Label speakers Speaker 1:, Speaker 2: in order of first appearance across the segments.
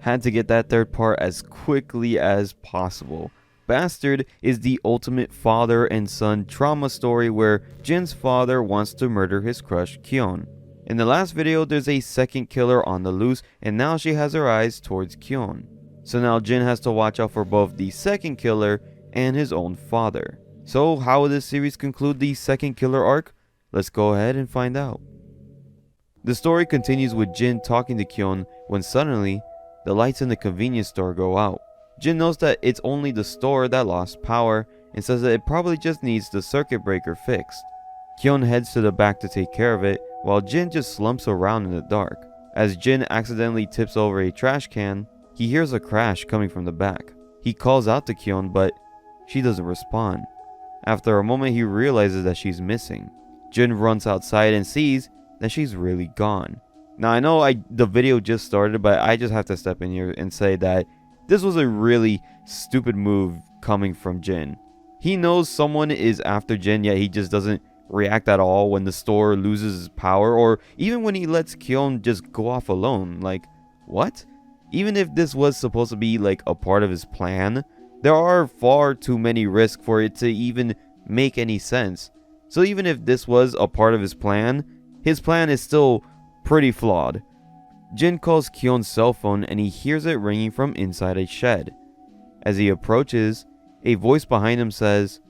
Speaker 1: Had to get that third part as quickly as possible. Bastard is the ultimate father and son trauma story where Jin's father wants to murder his crush Kyun. In the last video, there's a second killer on the loose, and now she has her eyes towards Kyun. So now Jin has to watch out for both the second killer and his own father. So how will this series conclude the second killer arc? Let's go ahead and find out. The story continues with Jin talking to Kyun when suddenly, the lights in the convenience store go out. Jin knows that it's only the store that lost power and says that it probably just needs the circuit breaker fixed. Kyun heads to the back to take care of it, while Jin just slumps around in the dark. As Jin accidentally tips over a trash can, he hears a crash coming from the back. He calls out to Kyun, but she doesn't respond. After a moment, he realizes that she's missing. Jin runs outside and sees that she's really gone. Now I know the video just started, but I just have to step in here and say that this was a really stupid move coming from Jin. He knows someone is after Jin, yet he just doesn't react at all when the store loses its power, or even when he lets Kyun just go off alone. Like, what? Even if this was supposed to be like a part of his plan, there are far too many risks for it to even make any sense. So even if this was a part of his plan is still pretty flawed. Jin calls Kyun's cell phone and he hears it ringing from inside a shed. As he approaches, a voice behind him says,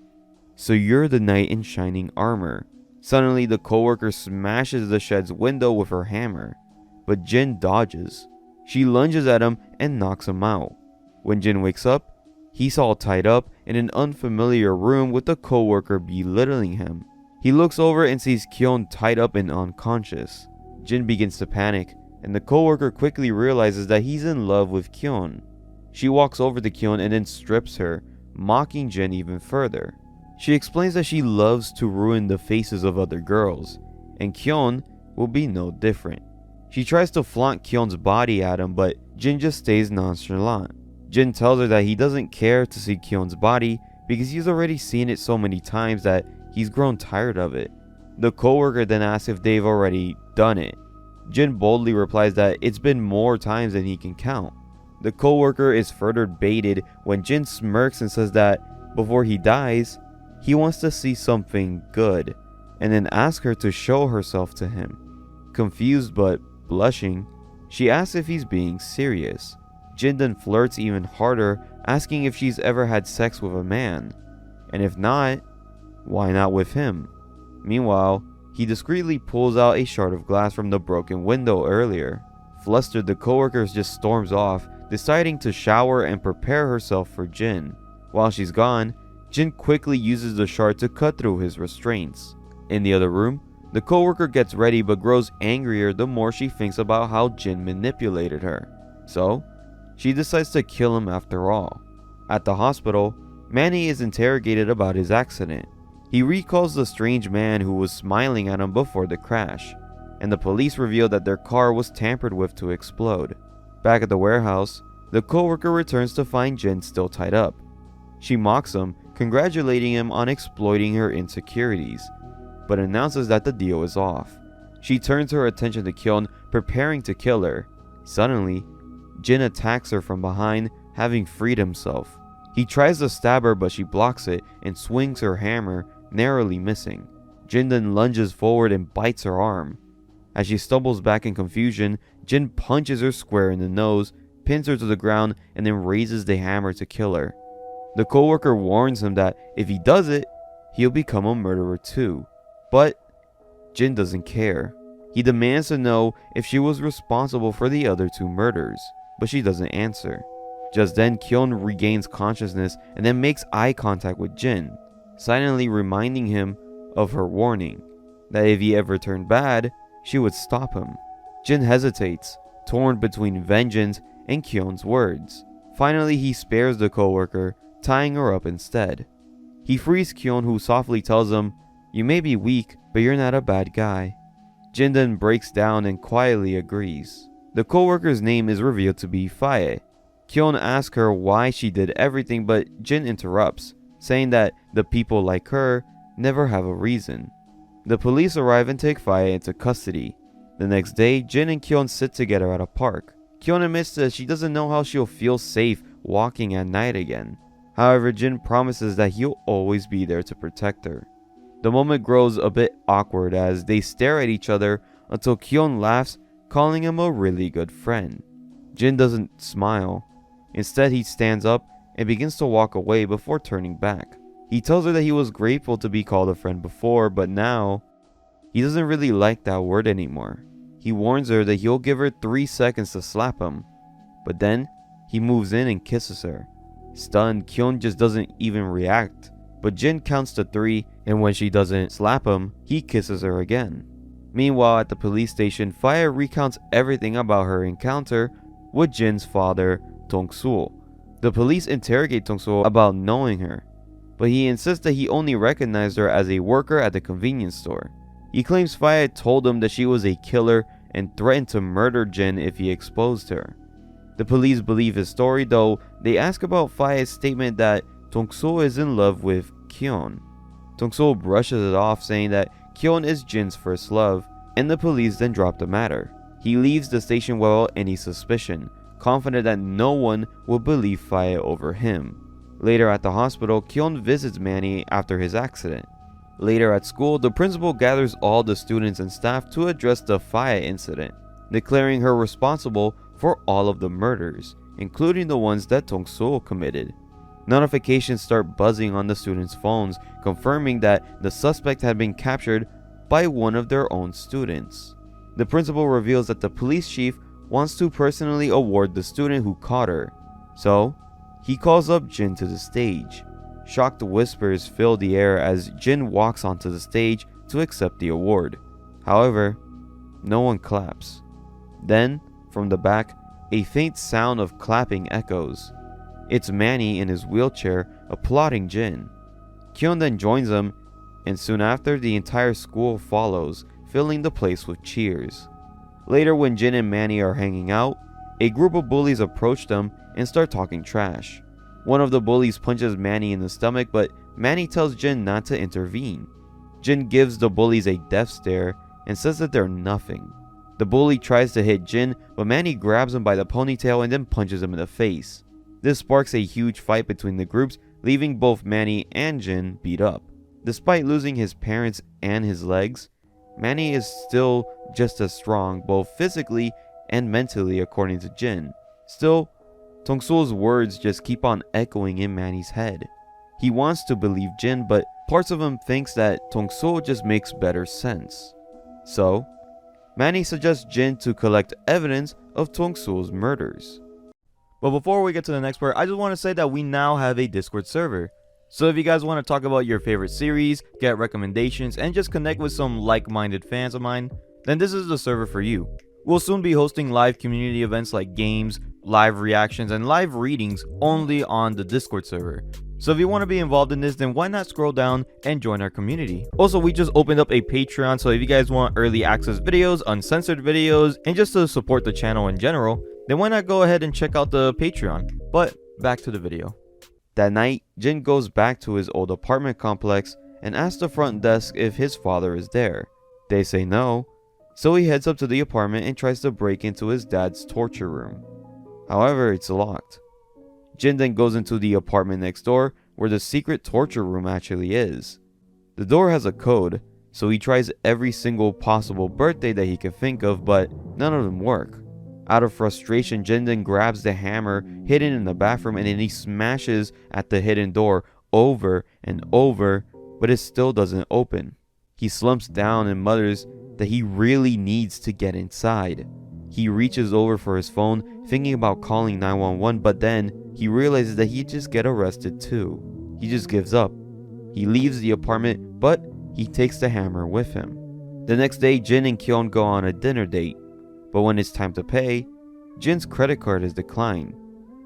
Speaker 1: "So you're the knight in shining armor." Suddenly, the coworker smashes the shed's window with her hammer, but Jin dodges. She lunges at him and knocks him out. When Jin wakes up, he's all tied up in an unfamiliar room with the coworker belittling him. He looks over and sees Kyun tied up and unconscious. Jin begins to panic, and the coworker quickly realizes that he's in love with Kyun. She walks over to Kyun and then strips her, mocking Jin even further. She explains that she loves to ruin the faces of other girls, and Kyun will be no different. She tries to flaunt Kyun's body at him, but Jin just stays nonchalant. Jin tells her that he doesn't care to see Kyun's body because he's already seen it so many times that he's grown tired of it. The coworker then asks if they've already done it. Jin boldly replies that it's been more times than he can count. The coworker is further baited when Jin smirks and says that before he dies, he wants to see something good, and then asks her to show herself to him. Confused but blushing, she asks if he's being serious. Jin then flirts even harder, asking if she's ever had sex with a man, and if not, why not with him? Meanwhile, he discreetly pulls out a shard of glass from the broken window earlier. Flustered, the coworker just storms off, deciding to shower and prepare herself for Jin. While she's gone, Jin quickly uses the shard to cut through his restraints. In the other room, the coworker gets ready but grows angrier the more she thinks about how Jin manipulated her. So, she decides to kill him after all. At the hospital, Manny is interrogated about his accident. He recalls the strange man who was smiling at him before the crash, and the police reveal that their car was tampered with to explode. Back at the warehouse, the coworker returns to find Jin still tied up. She mocks him, congratulating him on exploiting her insecurities, but announces that the deal is off. She turns her attention to Kyun, preparing to kill her. Suddenly, Jin attacks her from behind, having freed himself. He tries to stab her, but she blocks it and swings her hammer, narrowly missing. Jin then lunges forward and bites her arm. As she stumbles back in confusion, Jin punches her square in the nose, pins her to the ground, and then raises the hammer to kill her. The coworker warns him that if he does it, he'll become a murderer too. But Jin doesn't care. He demands to know if she was responsible for the other two murders, but she doesn't answer. Just then, Kyun regains consciousness and then makes eye contact with Jin, silently reminding him of her warning, that if he ever turned bad, she would stop him. Jin hesitates, torn between vengeance and Kyun's words. Finally, he spares the coworker, tying her up instead. He frees Kyun, who softly tells him, "You may be weak, but you're not a bad guy." Jin then breaks down and quietly agrees. The coworker's name is revealed to be Faye. Kyun asks her why she did everything, but Jin interrupts, saying that the people like her never have a reason. The police arrive and take Faye into custody. The next day, Jin and Kyun sit together at a park. Kyun admits that she doesn't know how she'll feel safe walking at night again. However, Jin promises that he'll always be there to protect her. The moment grows a bit awkward as they stare at each other until Kyun laughs, calling him a really good friend. Jin doesn't smile. Instead, he stands up and begins to walk away before turning back. He tells her that he was grateful to be called a friend before, but now he doesn't really like that word anymore. He warns her that he'll give her 3 seconds to slap him, but then he moves in and kisses her. Stunned, Kyun just doesn't even react, but Jin counts to 3, and when she doesn't slap him, he kisses her again. Meanwhile, at the police station, Faya recounts everything about her encounter with Jin's father, Dong-sul. The police interrogate Dong-sul about knowing her, but he insists that he only recognized her as a worker at the convenience store. He claims Faya told him that she was a killer and threatened to murder Jin if he exposed her. The police believe his story, though they ask about Faya's statement that Dong-sul is in love with Kyun. Dong-sul brushes it off, saying that Kyun is Jin's first love, and the police then drop the matter. He leaves the station without any suspicion, confident that no one will believe Faya over him. Later at the hospital, Kyun visits Manny after his accident. Later at school, the principal gathers all the students and staff to address the Faya incident, declaring her responsible for all of the murders, including the ones that Dong-sul committed. Notifications start buzzing on the students' phones, confirming that the suspect had been captured by one of their own students. The principal reveals that the police chief wants to personally award the student who caught her, so he calls up Jin to the stage. Shocked whispers fill the air as Jin walks onto the stage to accept the award. However, no one claps. Then, from the back, a faint sound of clapping echoes. It's Manny in his wheelchair applauding Jin. Kyun then joins him, and soon after, the entire school follows, filling the place with cheers. Later, when Jin and Manny are hanging out, a group of bullies approach them and start talking trash. One of the bullies punches Manny in the stomach, but Manny tells Jin not to intervene. Jin gives the bullies a death stare and says that they're nothing. The bully tries to hit Jin, but Manny grabs him by the ponytail and then punches him in the face. This sparks a huge fight between the groups, leaving both Manny and Jin beat up. Despite losing his parents and his legs, Manny is still just as strong, both physically and mentally, according to Jin. Still, Dong-sul's words just keep on echoing in Manny's head. He wants to believe Jin, but parts of him thinks that Dong-sul just makes better sense. So, Manny suggests Jin to collect evidence of Dong-sul's murders. But before we get to the next part, I just want to say that we now have a Discord server. So if you guys want to talk about your favorite series, get recommendations, and just connect with some like-minded fans of mine, then this is the server for you. We'll soon be hosting live community events like games, live reactions, and live readings only on the Discord server. So if you want to be involved in this, then why not scroll down and join our community. Also, we just opened up a Patreon, so if you guys want early access videos, uncensored videos, and just to support the channel in general, then why not go ahead and check out the Patreon. But back to the video. That night, Jin goes back to his old apartment complex and asks the front desk if his father is there. They say no, so he heads up to the apartment and tries to break into his dad's torture room. However, it's locked. Jin then goes into the apartment next door where the secret torture room actually is. The door has a code, so he tries every single possible birthday that he can think of, but none of them work. Out of frustration, Jin then grabs the hammer hidden in the bathroom and then he smashes at the hidden door over and over, but it still doesn't open. He slumps down and mutters that he really needs to get inside. He reaches over for his phone, thinking about calling 911, but then he realizes that he'd just get arrested too. He just gives up. He leaves the apartment, but he takes the hammer with him. The next day, Jin and Kyun go on a dinner date, but when it's time to pay, Jin's credit card is declined.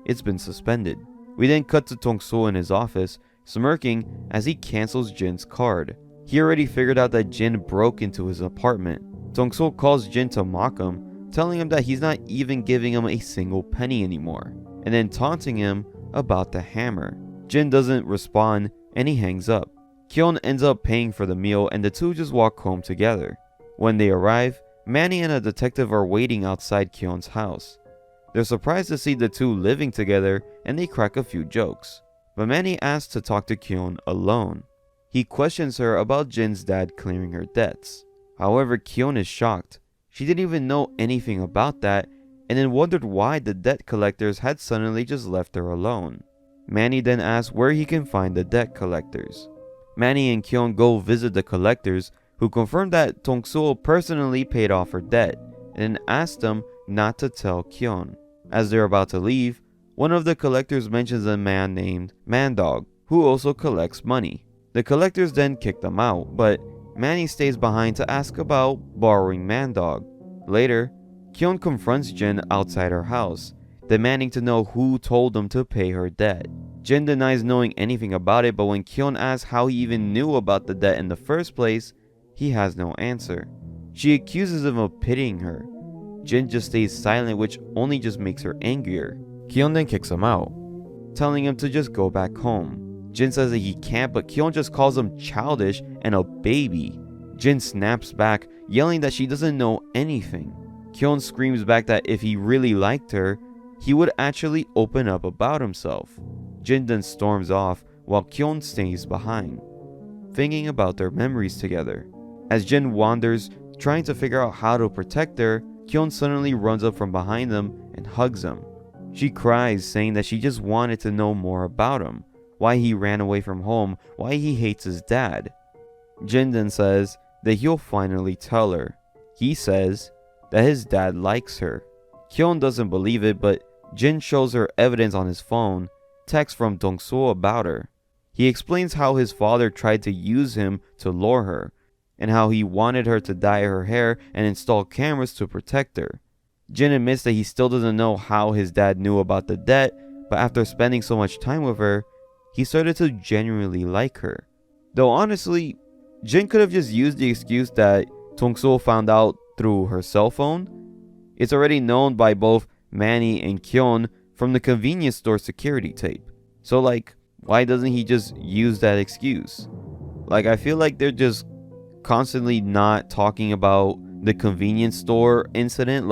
Speaker 1: It's been suspended. We then cut to Dong-sul in his office, smirking as he cancels Jin's card. He already figured out that Jin broke into his apartment. Dong-sul calls Jin to mock him, telling him that he's not even giving him a single penny anymore, and then taunting him about the hammer. Jin doesn't respond and he hangs up. Kyun ends up paying for the meal and the two just walk home together. When they arrive, Manny and a detective are waiting outside Kyun's house. They're surprised to see the two living together and they crack a few jokes. But Manny asks to talk to Kyun alone. He questions her about Jin's dad clearing her debts. However, Kyun is shocked. She didn't even know anything about that and then wondered why the debt collectors had suddenly just left her alone. Manny then asks where he can find the debt collectors. Manny and Kyun go visit the collectors, who confirm that Dong-sul personally paid off her debt and then asked them not to tell Kyun. As they're about to leave, one of the collectors mentions a man named Man-dog, who also collects money. The collectors then kick them out, but Manny stays behind to ask about borrowing Man-dog. Later, Kyun confronts Jin outside her house, demanding to know who told them to pay her debt. Jin denies knowing anything about it, but when Kyun asks how he even knew about the debt in the first place, he has no answer. She accuses him of pitying her. Jin just stays silent, which only just makes her angrier. Kyun then kicks him out, telling him to just go back home. Jin says that he can't, but Kyun just calls him childish and a baby. Jin snaps back, yelling that she doesn't know anything. Kyun screams back that if he really liked her, he would actually open up about himself. Jin then storms off while Kyun stays behind, thinking about their memories together. As Jin wanders, trying to figure out how to protect her, Kyun suddenly runs up from behind them and hugs him. She cries, saying that she just wanted to know more about him, why he ran away from home, why he hates his dad. Jin then says that he'll finally tell her. He says that his dad likes her. Kyun doesn't believe it, but Jin shows her evidence on his phone, text from Dong-sul about her. He explains how his father tried to use him to lure her, and how he wanted her to dye her hair and install cameras to protect her. Jin admits that he still doesn't know how his dad knew about the debt, but after spending so much time with her, he started to genuinely like her. Though honestly, Jin could have just used the excuse that Dong-sul found out through her cell phone. It's already known by both Manny and Kyun from the convenience store security tape. So why doesn't he just use that excuse? I feel like they're just constantly not talking about the convenience store incident.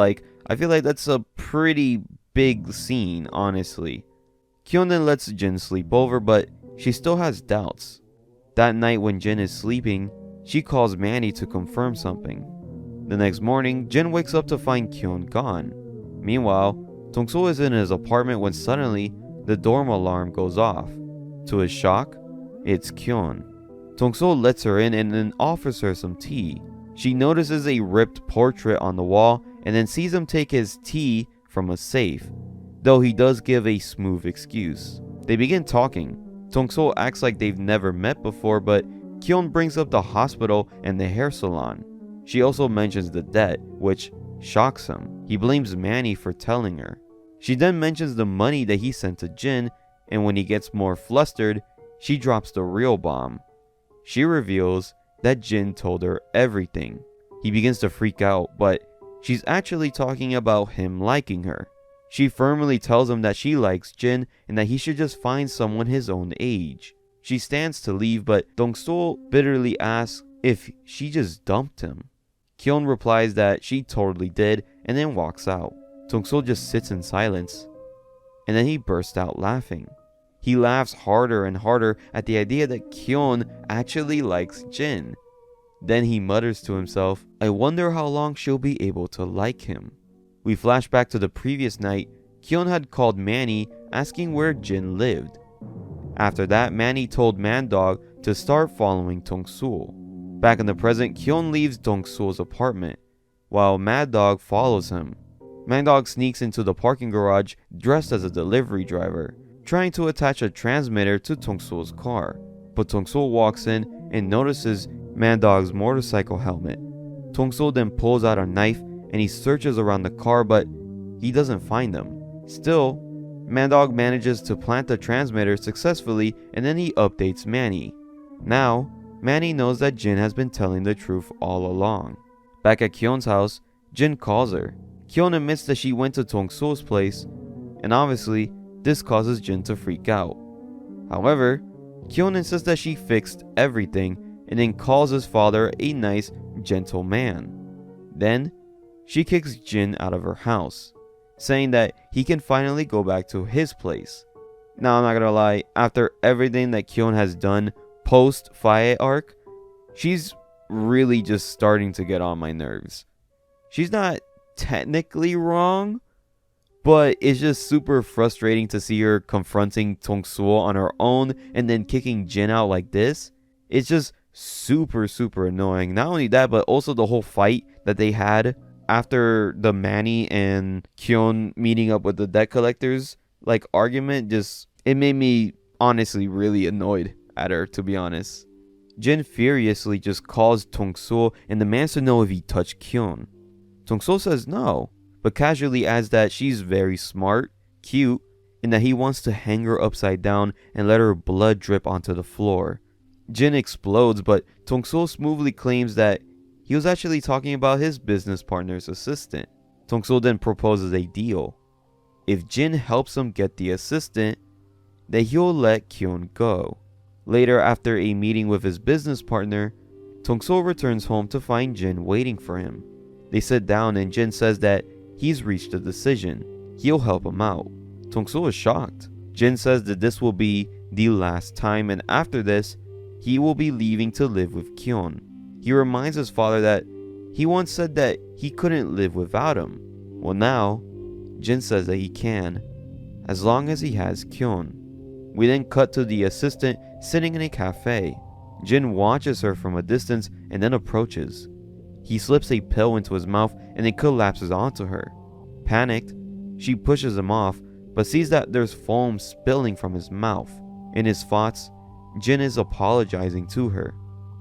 Speaker 1: I feel like that's a pretty big scene, honestly. Kyun then lets Jin sleep over, but she still has doubts. That night when Jin is sleeping, she calls Manny to confirm something. The next morning, Jin wakes up to find Kyun gone. Meanwhile, Dong-sul is in his apartment when suddenly the dorm alarm goes off. To his shock, it's Kyun. Dong-sul lets her in and then offers her some tea. She notices a ripped portrait on the wall and then sees him take his tea from a safe, though he does give a smooth excuse. They begin talking. Dong-sul acts like they've never met before, but Kyun brings up the hospital and the hair salon. She also mentions the debt, which shocks him. He blames Manny for telling her. She then mentions the money that he sent to Jin, and when he gets more flustered, she drops the real bomb. She reveals that Jin told her everything. He begins to freak out, but she's actually talking about him liking her. She firmly tells him that she likes Jin and that he should just find someone his own age. She stands to leave, but Dong-sul bitterly asks if she just dumped him. Kyun replies that she totally did and then walks out. Dong-sul just sits in silence, and then he bursts out laughing. He laughs harder and harder at the idea that Kyun actually likes Jin. Then he mutters to himself, "I wonder how long she'll be able to like him." We flash back to the previous night. Kyun had called Manny asking where Jin lived. After that, Manny told Man-dog to start following Dong-sul. Back in the present, Kyun leaves Dong-sul's apartment, while Man-dog follows him. Man-dog sneaks into the parking garage dressed as a delivery driver, trying to attach a transmitter to Dong-sul's car. But Dong-sul walks in and notices Man-dog's motorcycle helmet. Dong-sul then pulls out a knife and he searches around the car, but he doesn't find them. Still, Man-dog manages to plant the transmitter successfully, and then he updates Manny. Now, Manny knows that Jin has been telling the truth all along. Back at Kyun's house, Jin calls her. Kyun admits that she went to Dong-sul's place, and obviously, this causes Jin to freak out. However, Kyun insists that she fixed everything and then calls his father a nice, gentle man. Then, she kicks Jin out of her house. saying that he can finally go back to his place. Now, I'm not gonna lie, after everything that Kyun has done post Faye arc, she's really just starting to get on my nerves. She's not technically wrong, but it's just super frustrating to see her confronting Tongsul on her own and then kicking Jin out like this. It's just super annoying. Not only that, but also the whole fight that they had after the Manny and Kyun meeting up with the debt collectors like argument, just it made me honestly really annoyed at her, to be honest. Jin furiously just calls Tongsul and demands to know if he touched Kyun. Tongsul says no, but casually adds that she's very smart, cute, and that he wants to hang her upside down and let her blood drip onto the floor. Jin explodes, but Tongsul smoothly claims that he was actually talking about his business partner's assistant. Tongsul then proposes a deal. If Jin helps him get the assistant, then he'll let Kyun go. Later, after a meeting with his business partner, Tongsul returns home to find Jin waiting for him. They sit down and Jin says that he's reached a decision. He'll help him out. Tongsul is shocked. Jin says that this will be the last time, and after this, he will be leaving to live with Kyun. He reminds his father that he once said that he couldn't live without him. Well, now, Jin says that he can, as long as he has Kyun. We then cut to the assistant sitting in a cafe. Jin watches her from a distance and then approaches. He slips a pill into his mouth and it collapses onto her. Panicked, she pushes him off, but sees that there's foam spilling from his mouth. In his thoughts, Jin is apologizing to her.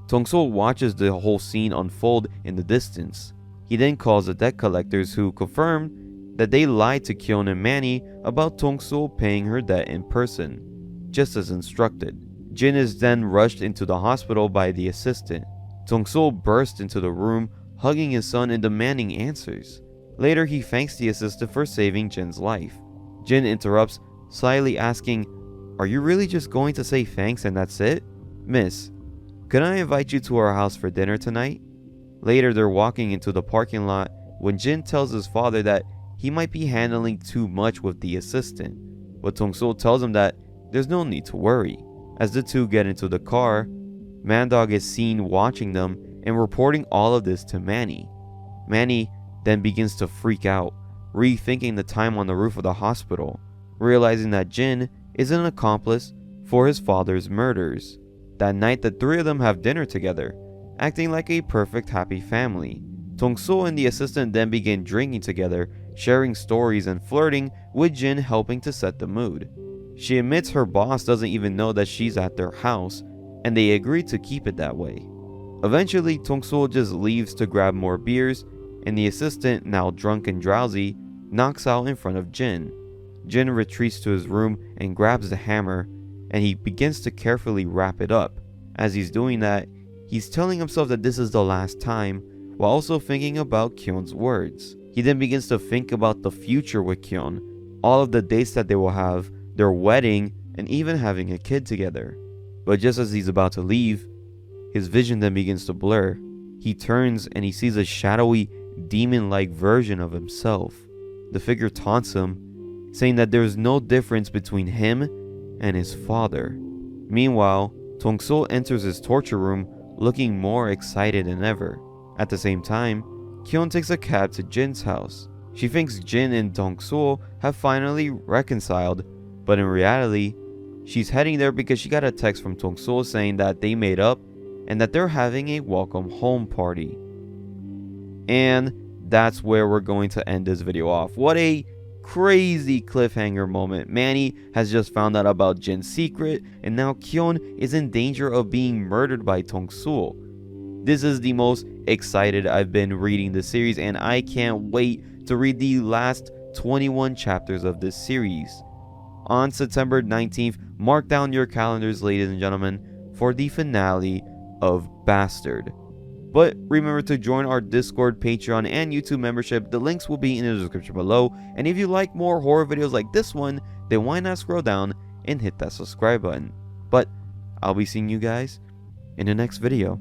Speaker 1: Tongsul watches the whole scene unfold in the distance. He then calls the debt collectors, who confirm that they lied to Kyun and Manny about Tongsul paying her debt in person, just as instructed. Jin is then rushed into the hospital by the assistant. Tongsul bursts into the room, hugging his son and demanding answers. Later, he thanks the assistant for saving Jin's life. Jin interrupts, slyly asking, "Are you really just going to say thanks and that's it? Miss, can I invite you to our house for dinner tonight?" Later, they're walking into the parking lot when Jin tells his father that he might be handling too much with the assistant. But Tongsul tells him that there's no need to worry. As the two get into the car, Mandog is seen watching them and reporting all of this to Manny. Manny then begins to freak out, rethinking the time on the roof of the hospital, realizing that Jin is an accomplice for his father's murders. That night, the three of them have dinner together, acting like a perfect happy family. Tongsul and the assistant then begin drinking together, sharing stories and flirting, with Jin helping to set the mood. She admits her boss doesn't even know that she's at their house, and they agree to keep it that way. Eventually, Tongsul just leaves to grab more beers, and the assistant, now drunk and drowsy, knocks out in front of Jin. Jin retreats to his room and grabs the hammer, and he begins to carefully wrap it up. As he's doing that, he's telling himself that this is the last time, while also thinking about Kyun's words. He then begins to think about the future with Kyun, all of the dates that they will have, their wedding, and even having a kid together. But just as he's about to leave, his vision then begins to blur. He turns and he sees a shadowy, demon-like version of himself. The figure taunts him, saying that there is no difference between him and his father. Meanwhile, Tongsul enters his torture room looking more excited than ever. At the same time, Kyun takes a cab to Jin's house. She thinks Jin and Tongsul have finally reconciled, but in reality, she's heading there because she got a text from Tongsul saying that they made up and that they're having a welcome home party. And that's where we're going to end this video off. What a crazy cliffhanger moment. Manny has just found out about Jin's secret, and now Kyun is in danger of being murdered by Tongsul. This is the most excited I've been reading this series, and I can't wait to read the last 21 chapters of this series. On September 19th, mark down your calendars, ladies and gentlemen, for the finale of Bastard. But remember to join our Discord, Patreon, and YouTube membership. The links will be in the description below. And if you like more horror videos like this one, then why not scroll down and hit that subscribe button. But I'll be seeing you guys in the next video.